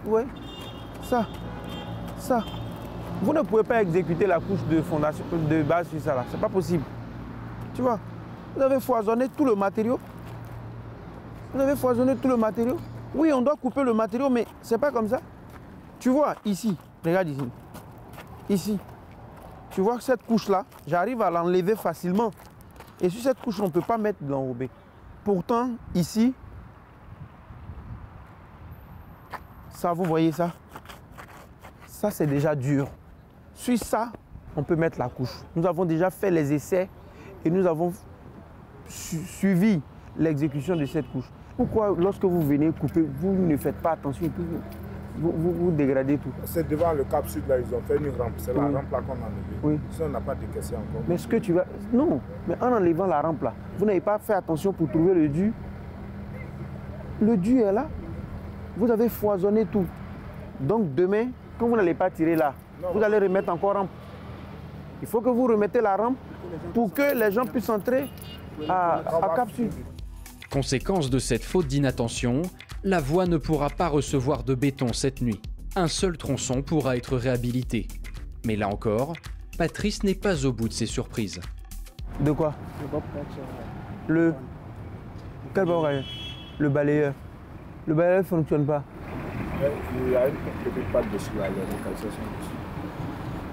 Oui, ça. Vous ne pouvez pas exécuter la couche de fondation, de base sur ça là. C'est pas possible. Tu vois, vous avez foisonné tout le matériau. Oui, on doit couper le matériau, mais c'est pas comme ça. Tu vois, ici, regarde ici. Ici. Tu vois que cette couche-là, j'arrive à l'enlever facilement. Et sur cette couche, on ne peut pas mettre de l'enrobé. Pourtant, ici, ça, vous voyez ça? Ça, c'est déjà dur. Sur ça, on peut mettre la couche. Nous avons déjà fait les essais et nous avons suivi l'exécution de cette couche. Pourquoi, lorsque vous venez couper, vous ne faites pas attention, vous dégradez tout? C'est devant le Cap Sud, là, ils ont fait une rampe. C'est la rampe là qu'on a enlevée. Oui. Ça, on n'a pas décaissé encore. Mais ce que tu vas... Non, mais en enlevant la rampe là, vous n'avez pas fait attention pour trouver le dû. Le dû est là. Vous avez foisonné tout. Donc demain, quand vous n'allez pas tirer là, vous allez remettre encore rampe. Il faut que vous remettez la rampe pour que les gens puissent entrer à Cap Sud. Conséquence de cette faute d'inattention, la voie ne pourra pas recevoir de béton cette nuit. Un seul tronçon pourra être réhabilité. Mais là encore, Patrice n'est pas au bout de ses surprises. De quoi? Le... Quel balayeur? Le balayeur. Le balayeur ne fonctionne pas. Il y a une petite patte dessus, là, il y a des calcations dessus.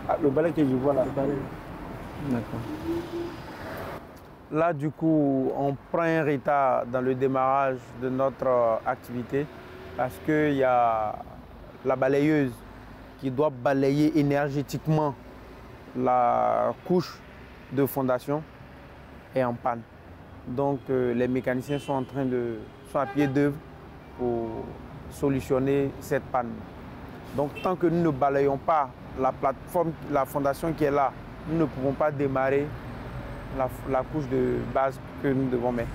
Ah, le balai que je vois là. D'accord. Là, du coup, on prend un retard dans le démarrage de notre activité parce qu'il y a la balayeuse qui doit balayer énergétiquement la couche de fondation est en panne. Donc les mécaniciens sont à pied d'œuvre pour solutionner cette panne. Donc tant que nous ne balayons pas la plateforme, la fondation qui est là, nous ne pouvons pas démarrer la couche de base que nous devons mettre.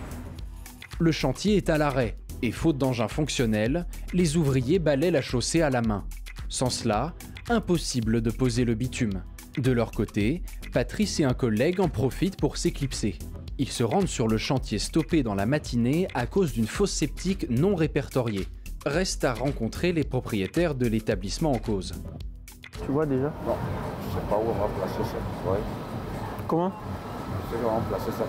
Le chantier est à l'arrêt et faute d'engins fonctionnels, les ouvriers balaient la chaussée à la main. Sans cela, impossible de poser le bitume. De leur côté, Patrice et un collègue en profitent pour s'éclipser. Ils se rendent sur le chantier stoppé dans la matinée à cause d'une fosse septique non répertoriée. Reste à rencontrer les propriétaires de l'établissement en cause. Tu vois déjà? Non, je ne sais pas où on va placer ça. Ouais. Comment? Je sais qu'on va placer ça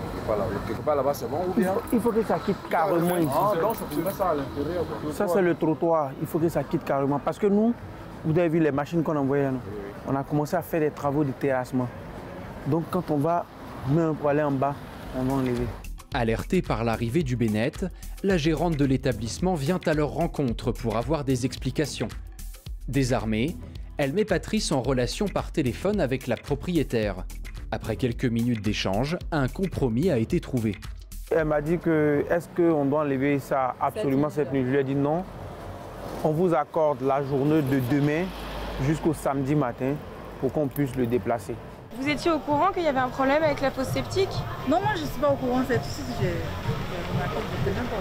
quelque part là-bas, c'est bon ou bien? Il faut que ça quitte carrément ici. Ah, donc je mets ça à l'intérieur. Ça c'est le trottoir, il faut que ça quitte carrément. Parce que nous, vous avez vu les machines qu'on envoyait, nous. On a commencé à faire des travaux de terrassement. Donc quand on va même pour aller en bas, on va enlever. Alertée par l'arrivée du Bennett, la gérante de l'établissement vient à leur rencontre pour avoir des explications. Désarmée, elle met Patrice en relation par téléphone avec la propriétaire. Après quelques minutes d'échange, un compromis a été trouvé. Elle m'a dit que est-ce qu'on doit enlever ça absolument cette nuit? Je lui ai dit non. On vous accorde la journée de demain jusqu'au samedi matin pour qu'on puisse le déplacer. Vous étiez au courant qu'il y avait un problème avec la fosse septique? Non, moi je ne suis pas au courant.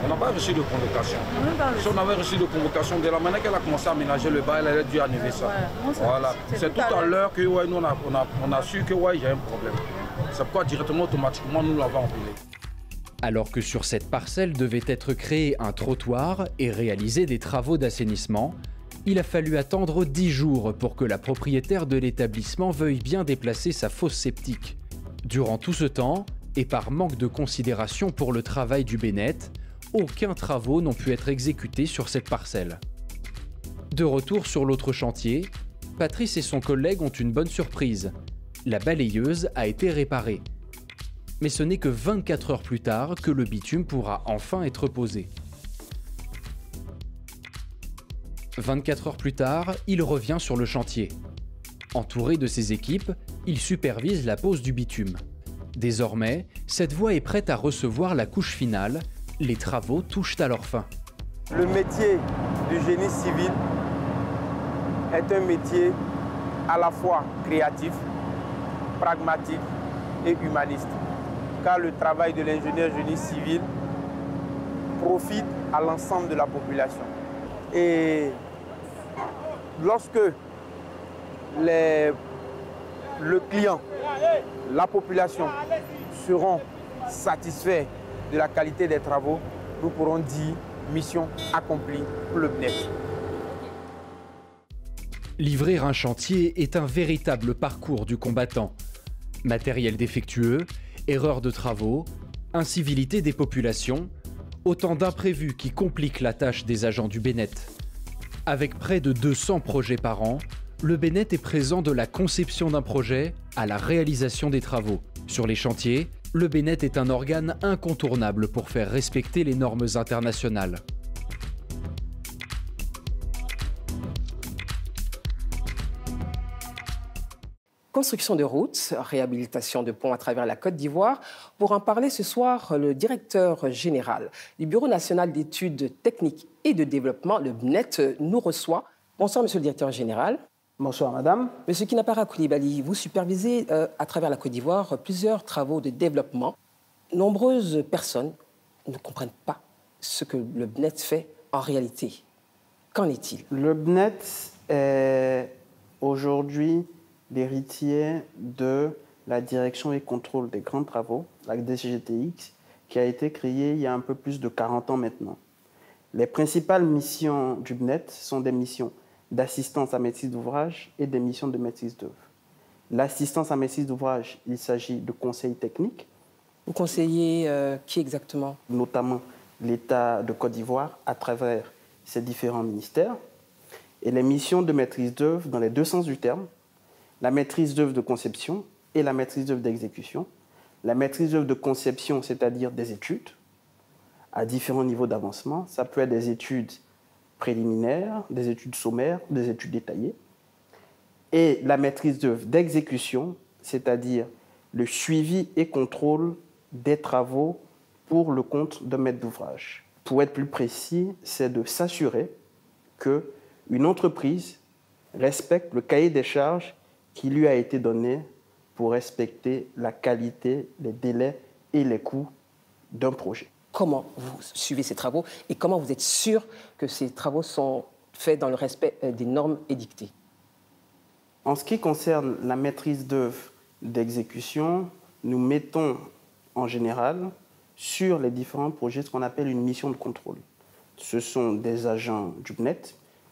On n'a pas reçu de convocation. Si on avait reçu de convocation, de la manière qu'elle a commencé à aménager le bas, elle a dû annuler ça. Ouais, voilà. C'est tout à l'heure que nous on a su que il y a un problème. C'est pourquoi directement, automatiquement, nous l'avons empilé. Alors que sur cette parcelle devait être créé un trottoir et réaliser des travaux d'assainissement, il a fallu attendre 10 jours pour que la propriétaire de l'établissement veuille bien déplacer sa fosse septique. Durant tout ce temps, et par manque de considération pour le travail du Bennett, aucun travaux n'ont pu être exécutés sur cette parcelle. De retour sur l'autre chantier, Patrice et son collègue ont une bonne surprise. La balayeuse a été réparée. Mais ce n'est que 24 heures plus tard que le bitume pourra enfin être posé. 24 heures plus tard, il revient sur le chantier. Entouré de ses équipes, il supervise la pose du bitume. Désormais, cette voie est prête à recevoir la couche finale. Les travaux touchent à leur fin. Le métier du génie civil est un métier à la fois créatif, pragmatique et humaniste. Car le travail de l'ingénieur génie civil profite à l'ensemble de la population. Et lorsque le client, la population seront satisfaits de la qualité des travaux, nous pourrons dire mission accomplie pour le BNEF. Livrer un chantier est un véritable parcours du combattant. Matériel défectueux, erreurs de travaux, incivilité des populations, autant d'imprévus qui compliquent la tâche des agents du Bennett. Avec près de 200 projets par an, le Bennett est présent de la conception d'un projet à la réalisation des travaux. Sur les chantiers, le Bennett est un organe incontournable pour faire respecter les normes internationales. Construction de routes, réhabilitation de ponts à travers la Côte d'Ivoire. Pour en parler ce soir, le directeur général du Bureau national d'études techniques et de développement, le BNET, nous reçoit. Bonsoir, monsieur le directeur général. Bonsoir, madame. Monsieur Kinapara Koulibaly, vous supervisez à travers la Côte d'Ivoire plusieurs travaux de développement. Nombreuses personnes ne comprennent pas ce que le BNET fait en réalité. Qu'en est-il? Le BNET est aujourd'hui l'héritier de la direction et contrôle des grands travaux, la DGTX, qui a été créée il y a un peu plus de 40 ans maintenant. Les principales missions du BNET sont des missions d'assistance à maîtrise d'ouvrage et des missions de maîtrise d'œuvre. L'assistance à maîtrise d'ouvrage, il s'agit de conseils techniques. Vous conseillez qui exactement? Notamment l'État de Côte d'Ivoire à travers ses différents ministères. Et les missions de maîtrise d'œuvre dans les deux sens du terme, la maîtrise d'œuvre de conception et la maîtrise d'œuvre d'exécution. La maîtrise d'œuvre de conception, c'est-à-dire des études à différents niveaux d'avancement. Ça peut être des études préliminaires, des études sommaires, des études détaillées. et la maîtrise d'œuvre d'exécution, c'est-à-dire le suivi et contrôle des travaux pour le compte d'un maître d'ouvrage. Pour être plus précis, c'est de s'assurer qu'une entreprise respecte le cahier des charges qui lui a été donné pour respecter la qualité, les délais et les coûts d'un projet. Comment vous suivez ces travaux et comment vous êtes sûr que ces travaux sont faits dans le respect des normes édictées? En ce qui concerne la maîtrise d'œuvre d'exécution, nous mettons en général sur les différents projets ce qu'on appelle une mission de contrôle. Ce sont des agents du BNET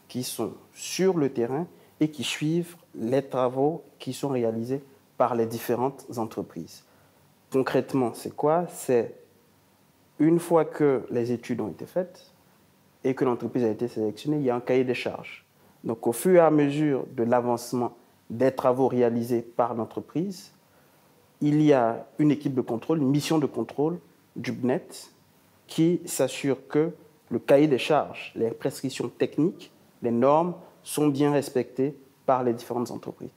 qui sont sur le terrain et qui suivent les travaux qui sont réalisés par les différentes entreprises. Concrètement, c'est quoi? C'est une fois que les études ont été faites et que l'entreprise a été sélectionnée, il y a un cahier des charges. Donc, au fur et à mesure de l'avancement des travaux réalisés par l'entreprise, il y a une équipe de contrôle, une mission de contrôle du BNET qui s'assure que le cahier des charges, les prescriptions techniques, les normes sont bien respectées par les différentes entreprises.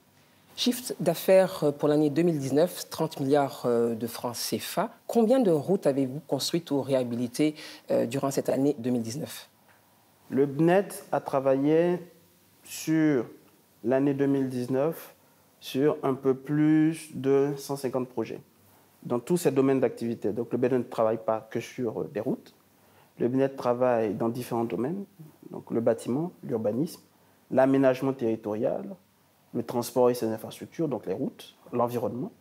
Chiffre d'affaires pour l'année 2019, 30 milliards de francs CFA. Combien de routes avez-vous construites ou réhabilitées durant cette année 2019? Le BNET a travaillé sur l'année 2019 sur un peu plus de 150 projets dans tous ces domaines d'activité. Donc le BNET ne travaille pas que sur des routes. Le BNET travaille dans différents domaines, donc le bâtiment, l'urbanisme, l'aménagement territorial, le transport et ses infrastructures, donc les routes, l'environnement,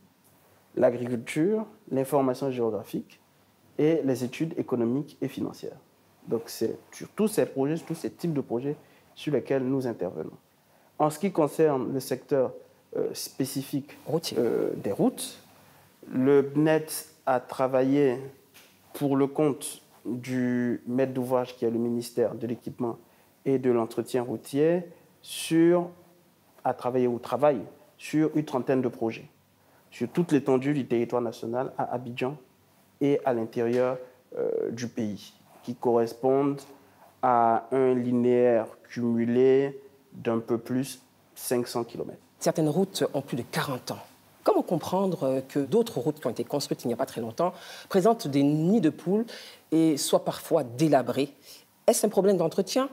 l'agriculture, l'information géographique et les études économiques et financières. Donc c'est sur tous ces projets, tous ces types de projets sur lesquels nous intervenons. En ce qui concerne le secteur spécifique des routes, le BNET a travaillé pour le compte du maître d'ouvrage qui est le ministère de l'équipement et de l'entretien routier travaille sur une trentaine de projets sur toute l'étendue du territoire national à Abidjan et à l'intérieur du pays qui correspondent à un linéaire cumulé d'un peu plus 500 km. Certaines routes ont plus de 40 ans. Comment comprendre que d'autres routes qui ont été construites il n'y a pas très longtemps présentent des nids de poules et soient parfois délabrées? Est-ce un problème d'entretien?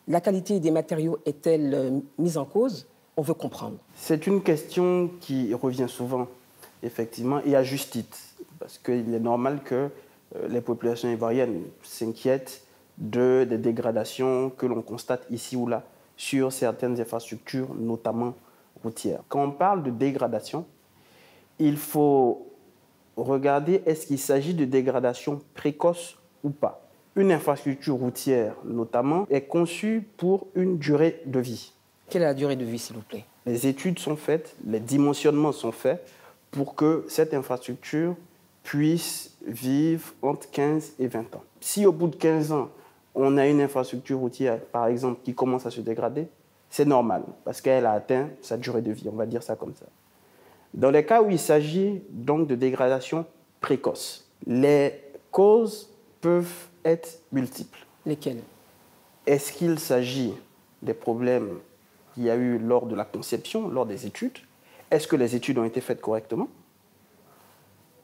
La qualité des matériaux est-elle mise en cause? On veut comprendre. C'est une question qui revient souvent, effectivement, et à juste titre, parce qu'il est normal que les populations ivoiriennes s'inquiètent des dégradations que l'on constate ici ou là sur certaines infrastructures, notamment routières. Quand on parle de dégradation, il faut regarder est-ce qu'il s'agit de dégradation précoce ou pas. Une infrastructure routière, notamment, est conçue pour une durée de vie. Quelle est la durée de vie, s'il vous plaît? Les études sont faites, les dimensionnements sont faits pour que cette infrastructure puisse vivre entre 15 et 20 ans. Si au bout de 15 ans, on a une infrastructure routière, par exemple, qui commence à se dégrader, c'est normal, parce qu'elle a atteint sa durée de vie, on va dire ça comme ça. Dans les cas où il s'agit donc de dégradation précoce, les causes peuvent être multiples. Lesquelles? Est-ce qu'il s'agit des problèmes qu'il y a eu lors de la conception, lors des études? Est-ce que les études ont été faites correctement?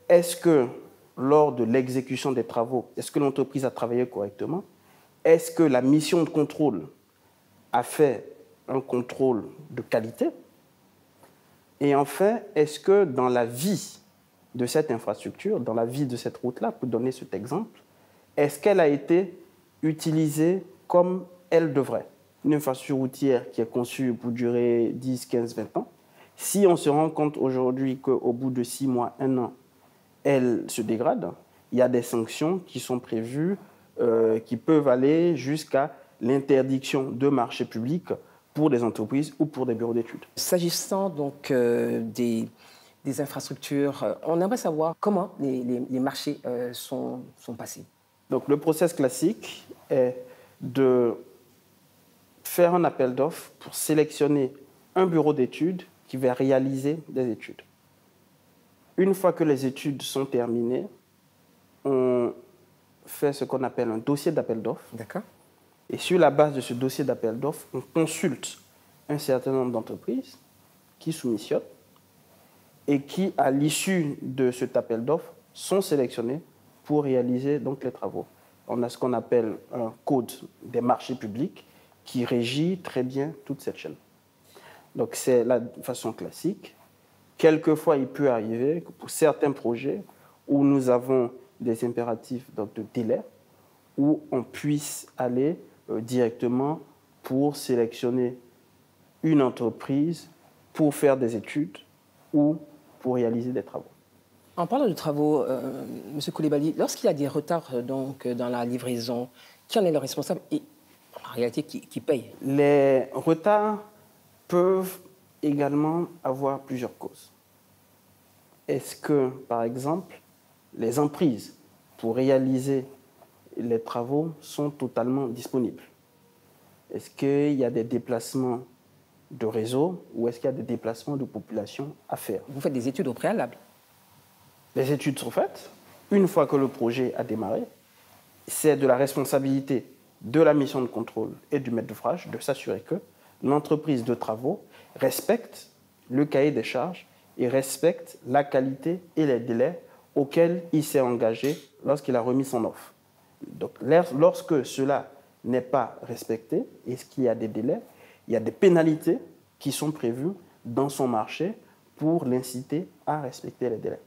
Est-ce que lors de l'exécution des travaux, est-ce que l'entreprise a travaillé correctement? Est-ce que la mission de contrôle a fait un contrôle de qualité? Et enfin, est-ce que dans la vie de cette infrastructure, dans la vie de cette route-là, pour donner cet exemple, est-ce qu'elle a été utilisée comme elle devrait? Une infrastructure routière qui est conçue pour durer 10, 15, 20 ans, si on se rend compte aujourd'hui qu'au bout de 6 mois, 1 an, elle se dégrade, il y a des sanctions qui sont prévues qui peuvent aller jusqu'à l'interdiction de marché public pour des entreprises ou pour des bureaux d'études. S'agissant donc des infrastructures, on aimerait savoir comment les marchés sont passés. Donc le process classique est de faire un appel d'offres pour sélectionner un bureau d'études qui va réaliser des études. Une fois que les études sont terminées, on fait ce qu'on appelle un dossier d'appel d'offres. D'accord. Et sur la base de ce dossier d'appel d'offres, on consulte un certain nombre d'entreprises qui soumissionnent et qui, à l'issue de cet appel d'offres, sont sélectionnés pour réaliser donc les travaux. On a ce qu'on appelle un code des marchés publics qui régit très bien toute cette chaîne. Donc c'est la façon classique. Quelquefois, il peut arriver que pour certains projets où nous avons des impératifs donc, de délai, où on puisse aller directement pour sélectionner une entreprise pour faire des études ou pour réaliser des travaux. En parlant de travaux, M. Coulibaly, lorsqu'il y a des retards donc, dans la livraison, qui en est le responsable et en réalité qui paye? Les retards peuvent également avoir plusieurs causes. Est-ce que, par exemple, les emprises pour réaliser les travaux sont totalement disponibles? Est-ce qu'il y a des déplacements de réseau ou est-ce qu'il y a des déplacements de population à faire? Vous faites des études au préalable? Les études sont faites. Une fois que le projet a démarré, c'est de la responsabilité de la mission de contrôle et du maître d'ouvrage de s'assurer que l'entreprise de travaux respecte le cahier des charges et respecte la qualité et les délais auxquels il s'est engagé lorsqu'il a remis son offre. Donc, lorsque cela n'est pas respecté et qu'il y a des délais, il y a des pénalités qui sont prévues dans son marché pour l'inciter à respecter les délais.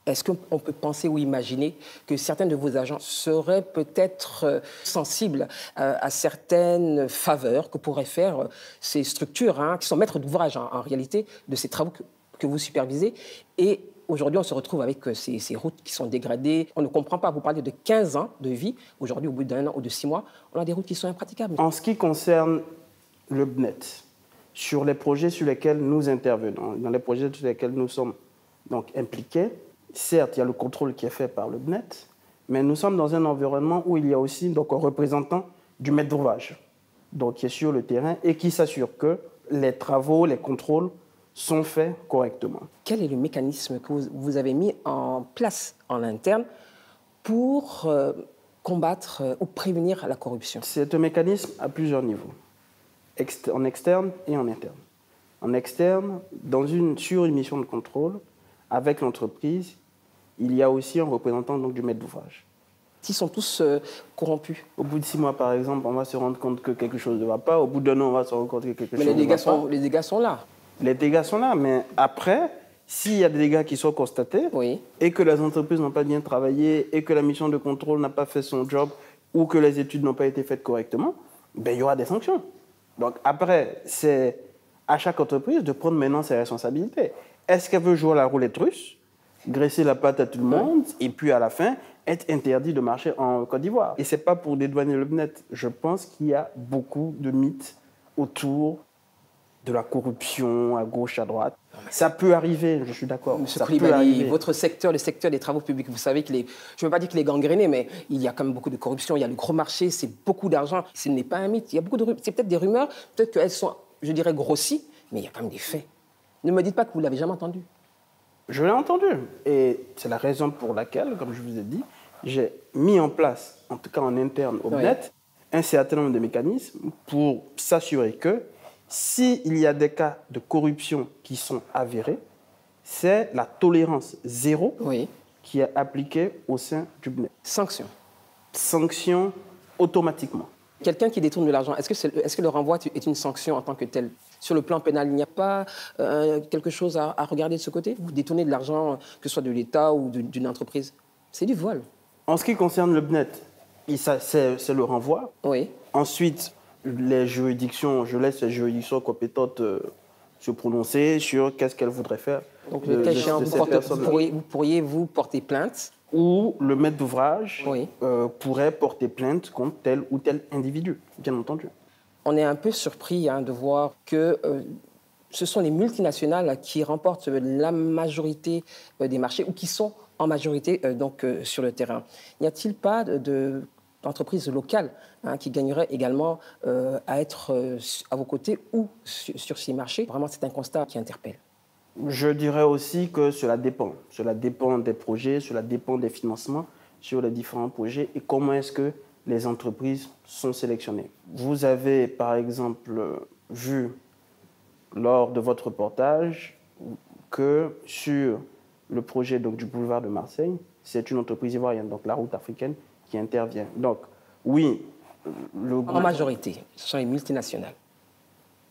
Est-ce qu'on peut penser ou imaginer que certains de vos agents seraient peut-être sensibles à certaines faveurs que pourraient faire ces structures qui sont maîtres d'ouvrage en réalité de ces travaux que vous supervisez? Et aujourd'hui, on se retrouve avec ces routes qui sont dégradées. On ne comprend pas. Vous parlez de 15 ans de vie. Aujourd'hui, au bout d'un an ou de 6 mois, on a des routes qui sont impraticables. En ce qui concerne le BNET, sur les projets sur lesquels nous intervenons, dans les projets sur lesquels nous sommes donc impliqués, certes, il y a le contrôle qui est fait par le BNET, mais nous sommes dans un environnement où il y a aussi donc, un représentant du maître d'ouvrage, donc qui est sur le terrain et qui s'assure que les travaux, les contrôles sont faits correctement. Quel est le mécanisme que vous avez mis en place en interne pour combattre ou prévenir la corruption? C'est un mécanisme à plusieurs niveaux, en externe et en interne. En externe, sur une mission de contrôle, avec l'entreprise, il y a aussi un représentant donc, du maître d'ouvrage. Ils sont tous corrompus. Au bout de 6 mois, par exemple, on va se rendre compte que quelque chose ne va pas. Au bout d'un an, on va se rendre compte que quelque chose ne va pas. Mais les dégâts sont là. Les dégâts sont là, mais après, s'il y a des dégâts qui sont constatés et que les entreprises n'ont pas bien travaillé et que la mission de contrôle n'a pas fait son job ou que les études n'ont pas été faites correctement, ben, il y aura des sanctions. Donc après, c'est à chaque entreprise de prendre maintenant ses responsabilités. Est-ce qu'elle veut jouer la roulette russe, graisser la patte à tout le monde et puis à la fin être interdit de marcher en Côte d'Ivoire? Et ce n'est pas pour dédouaner le BNET. Je pense qu'il y a beaucoup de mythes autour de la corruption à gauche, à droite. Ça peut arriver, je suis d'accord. Monsieur Coulibaly, votre secteur, le secteur des travaux publics, vous savez que je ne veux pas dire qu'il est gangréné, mais il y a quand même beaucoup de corruption. Il y a le gros marché, c'est beaucoup d'argent. Ce n'est pas un mythe. Il y a beaucoup de c'est peut-être des rumeurs, peut-être qu'elles sont, je dirais, grossies, mais il y a quand même des faits. Ne me dites pas que vous ne l'avez jamais entendu. Je l'ai entendu. Et c'est la raison pour laquelle, comme je vous ai dit, j'ai mis en place, en tout cas en interne au BNET, un certain nombre de mécanismes pour s'assurer que s'il y a des cas de corruption qui sont avérés, c'est la tolérance zéro qui est appliquée au sein du BNET. Sanction. Sanction automatiquement. Quelqu'un qui détourne de l'argent, est-ce que le renvoi est une sanction en tant que telle? Sur le plan pénal, il n'y a pas quelque chose à regarder de ce côté? Vous détournez de l'argent, que ce soit de l'État ou d'une entreprise. C'est du vol. En ce qui concerne le BNET, c'est le renvoi. Oui. Ensuite, les juridictions, je laisse les juridictions compétentes se prononcer sur qu'est-ce qu'elles voudraient faire. Donc, le cas échéant, vous pourriez vous porter plainte? Ou le maître d'ouvrage pourrait porter plainte contre tel ou tel individu, bien entendu. On est un peu surpris de voir que ce sont les multinationales qui remportent la majorité des marchés ou qui sont en majorité sur le terrain. N'y a-t-il pas d'entreprises locales qui gagneraient également à être à vos côtés ou sur ces marchés? Vraiment, c'est un constat qui interpelle. Je dirais aussi que cela dépend. Cela dépend des projets, cela dépend des financements sur les différents projets et comment est-ce que les entreprises sont sélectionnées. Vous avez, par exemple, vu lors de votre reportage que sur le projet donc, du boulevard de Marseille, c'est une entreprise ivoirienne, donc la route africaine, qui intervient. Donc, oui, en majorité, ce sont les multinationales.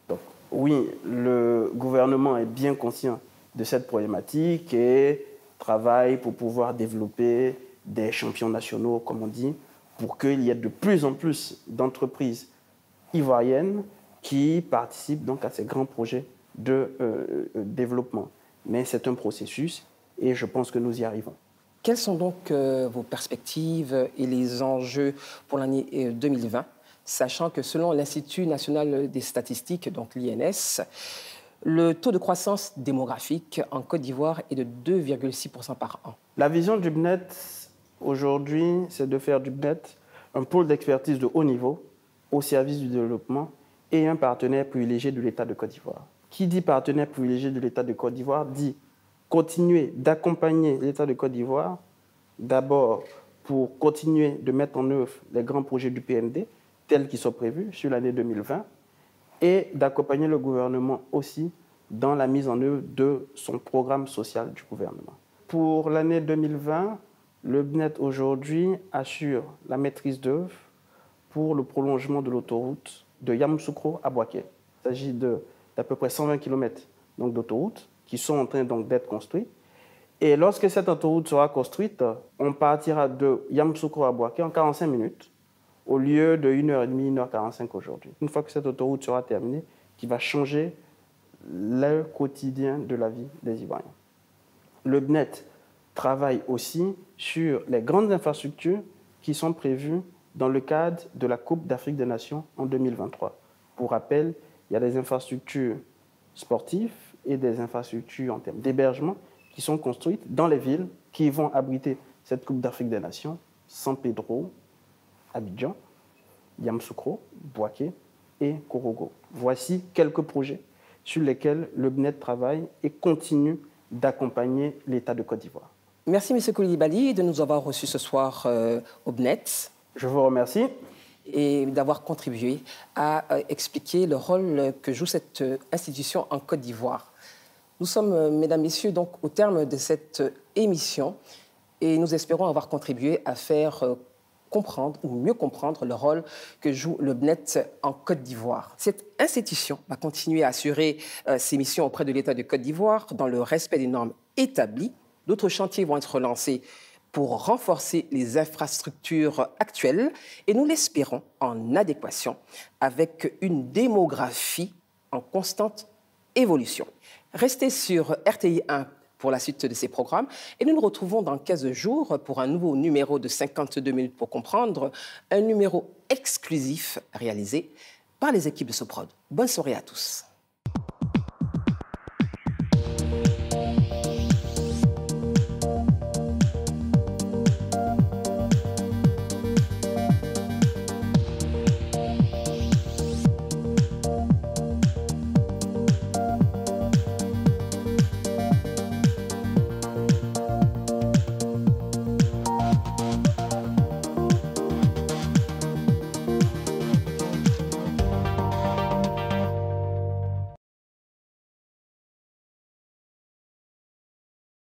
Donc, oui, le gouvernement est bien conscient de cette problématique et travaille pour pouvoir développer des champions nationaux, comme on dit, pour qu'il y ait de plus en plus d'entreprises ivoiriennes qui participent donc à ces grands projets de développement. Mais c'est un processus et je pense que nous y arrivons. Quelles sont donc vos perspectives et les enjeux pour l'année 2020, sachant que selon l'Institut national des statistiques, donc l'INS, le taux de croissance démographique en Côte d'Ivoire est de 2,6% par an. La vision du BNET aujourd'hui, c'est de faire du BNET un pôle d'expertise de haut niveau au service du développement et un partenaire privilégié de l'État de Côte d'Ivoire. Qui dit partenaire privilégié de l'État de Côte d'Ivoire dit continuer d'accompagner l'État de Côte d'Ivoire, d'abord pour continuer de mettre en œuvre les grands projets du PND, tels qu'ils sont prévus sur l'année 2020, et d'accompagner le gouvernement aussi dans la mise en œuvre de son programme social du gouvernement. Pour l'année 2020, le BNET aujourd'hui assure la maîtrise d'œuvre pour le prolongement de l'autoroute de Yamoussoukro à Bouaké. Il s'agit d'à peu près 120 km d'autoroute qui sont en train d'être construites. Et lorsque cette autoroute sera construite, on partira de Yamoussoukro à Bouaké en 45 minutes au lieu de 1h30, 1h45 aujourd'hui. Une fois que cette autoroute sera terminée, qui va changer le quotidien de la vie des Ivoiriens. Le BNET travaille aussi sur les grandes infrastructures qui sont prévues dans le cadre de la Coupe d'Afrique des Nations en 2023. Pour rappel, il y a des infrastructures sportives et des infrastructures en termes d'hébergement qui sont construites dans les villes qui vont abriter cette Coupe d'Afrique des Nations, San Pedro, Abidjan, Yamoussoukro, Bouaké et Korogo. Voici quelques projets sur lesquels le BNET travaille et continue d'accompagner l'État de Côte d'Ivoire. Merci, M. Koulibaly, de nous avoir reçus ce soir au BNET. Je vous remercie. Et d'avoir contribué à expliquer le rôle que joue cette institution en Côte d'Ivoire. Nous sommes, mesdames, messieurs, donc au terme de cette émission et nous espérons avoir contribué à faire comprendre ou mieux comprendre le rôle que joue le BNET en Côte d'Ivoire. Cette institution va continuer à assurer ses missions auprès de l'État de Côte d'Ivoire dans le respect des normes établies. D'autres chantiers vont être lancés pour renforcer les infrastructures actuelles et nous l'espérons en adéquation avec une démographie en constante évolution. Restez sur RTI 1 pour la suite de ces programmes et nous nous retrouvons dans 15 jours pour un nouveau numéro de 52 minutes pour comprendre, un numéro exclusif réalisé par les équipes de Soprod. Bonne soirée à tous.